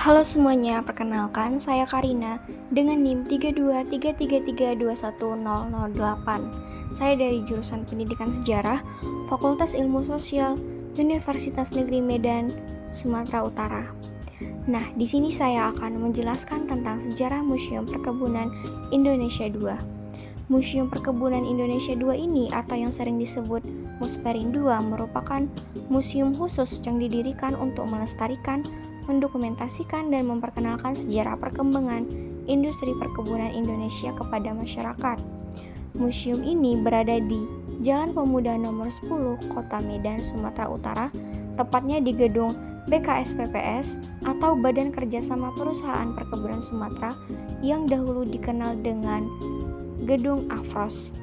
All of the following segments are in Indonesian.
Halo semuanya, perkenalkan saya Karina dengan NIM 3233321008. Saya dari jurusan Pendidikan Sejarah, Fakultas Ilmu Sosial, Universitas Negeri Medan, Sumatera Utara. Nah, di sini saya akan menjelaskan tentang sejarah Museum Perkebunan Indonesia II. Museum Perkebunan Indonesia II ini atau yang sering disebut Musperin II merupakan museum khusus yang didirikan untuk melestarikan, mendokumentasikan dan memperkenalkan sejarah perkembangan industri perkebunan Indonesia kepada masyarakat. Museum ini berada di Jalan Pemuda nomor 10, Kota Medan, Sumatera Utara, tepatnya di gedung BKSPPS atau Badan Kerjasama Perusahaan Perkebunan Sumatera yang dahulu dikenal dengan Gedung Afros.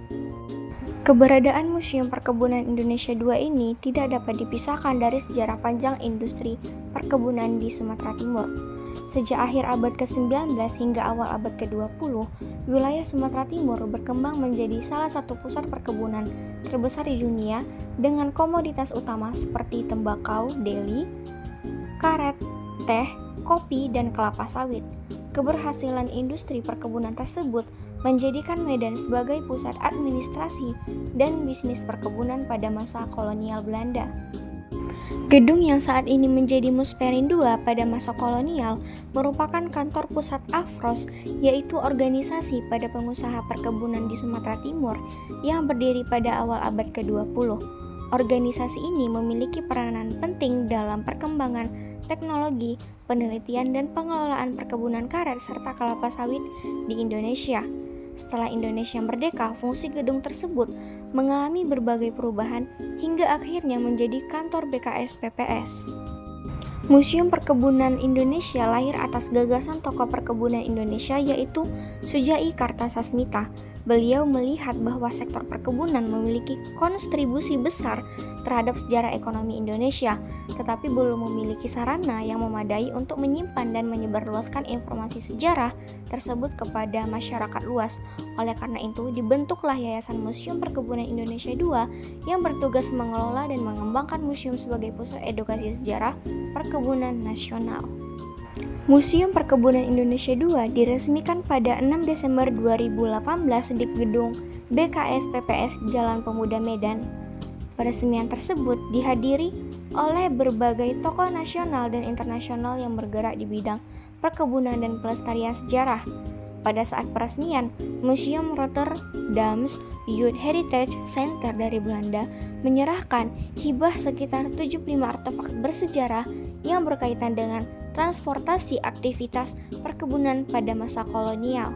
Keberadaan Museum Perkebunan Indonesia II ini tidak dapat dipisahkan dari sejarah panjang industri perkebunan di Sumatera Timur. Sejak akhir abad ke-19 hingga awal abad ke-20, wilayah Sumatera Timur berkembang menjadi salah satu pusat perkebunan terbesar di dunia dengan komoditas utama seperti tembakau, deli, karet, teh, kopi, dan kelapa sawit. Keberhasilan industri perkebunan tersebut menjadikan Medan sebagai pusat administrasi dan bisnis perkebunan pada masa kolonial Belanda. Gedung yang saat ini menjadi Musperin II pada masa kolonial merupakan kantor pusat Afros, yaitu organisasi pada pengusaha perkebunan di Sumatera Timur yang berdiri pada awal abad ke-20. Organisasi ini memiliki peranan penting dalam perkembangan teknologi, penelitian, dan pengelolaan perkebunan karet serta kelapa sawit di Indonesia. Setelah Indonesia merdeka, fungsi gedung tersebut mengalami berbagai perubahan hingga akhirnya menjadi kantor BKSPPS. Museum Perkebunan Indonesia lahir atas gagasan tokoh perkebunan Indonesia yaitu Sujai Kartasasmita. Beliau melihat bahwa sektor perkebunan memiliki kontribusi besar terhadap sejarah ekonomi Indonesia, tetapi belum memiliki sarana yang memadai untuk menyimpan dan menyebarluaskan informasi sejarah tersebut kepada masyarakat luas. Oleh karena itu, dibentuklah Yayasan Museum Perkebunan Indonesia II yang bertugas mengelola dan mengembangkan museum sebagai pusat edukasi sejarah perkebunan nasional. Museum Perkebunan Indonesia II diresmikan pada 6 Desember 2018 di gedung BKSPPS Jalan Pemuda Medan. Peresmian tersebut dihadiri oleh berbagai tokoh nasional dan internasional yang bergerak di bidang perkebunan dan pelestarian sejarah. Pada saat peresmian, Museum Rotterdam's Youth Heritage Center dari Belanda menyerahkan hibah sekitar 75 artefak bersejarah yang berkaitan dengan transportasi aktivitas perkebunan pada masa kolonial.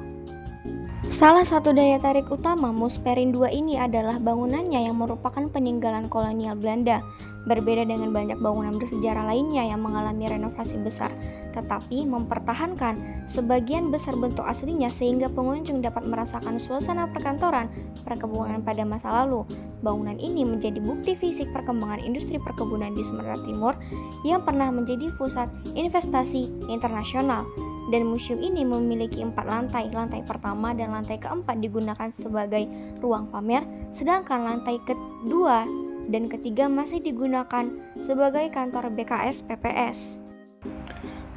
Salah satu daya tarik utama Musperin II ini adalah bangunannya yang merupakan peninggalan kolonial Belanda. Berbeda dengan banyak bangunan bersejarah lainnya yang mengalami renovasi besar, tetapi mempertahankan sebagian besar bentuk aslinya sehingga pengunjung dapat merasakan suasana perkantoran perkebunan pada masa lalu. Bangunan ini menjadi bukti fisik perkembangan industri perkebunan di Sumatera Timur yang pernah menjadi pusat investasi internasional. Dan museum ini memiliki 4 lantai. Lantai pertama dan lantai keempat digunakan sebagai ruang pamer, sedangkan lantai kedua dan ketiga masih digunakan sebagai kantor BKSPPS.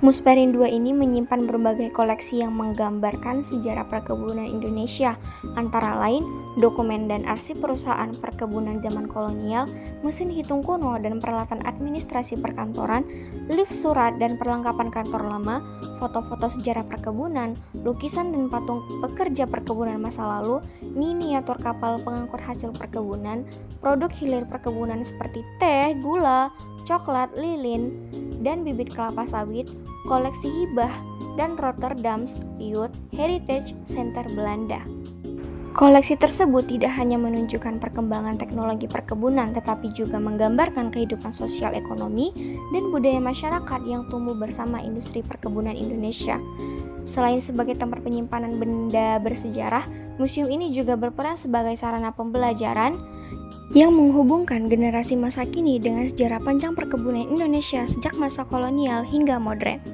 Musperin II ini menyimpan berbagai koleksi yang menggambarkan sejarah perkebunan Indonesia, antara lain dokumen dan arsip perusahaan perkebunan zaman kolonial, mesin hitung kuno dan peralatan administrasi perkantoran, lift surat dan perlengkapan kantor lama, foto-foto sejarah perkebunan, lukisan dan patung pekerja perkebunan masa lalu, miniatur kapal pengangkut hasil perkebunan, produk hilir perkebunan seperti teh, gula, coklat, lilin, dan bibit kelapa sawit, koleksi hibah, dan Rotterdam's Youth Heritage Center Belanda. Koleksi tersebut tidak hanya menunjukkan perkembangan teknologi perkebunan, tetapi juga menggambarkan kehidupan sosial ekonomi dan budaya masyarakat yang tumbuh bersama industri perkebunan Indonesia. Selain sebagai tempat penyimpanan benda bersejarah, museum ini juga berperan sebagai sarana pembelajaran yang menghubungkan generasi masa kini dengan sejarah panjang perkebunan Indonesia sejak masa kolonial hingga modern.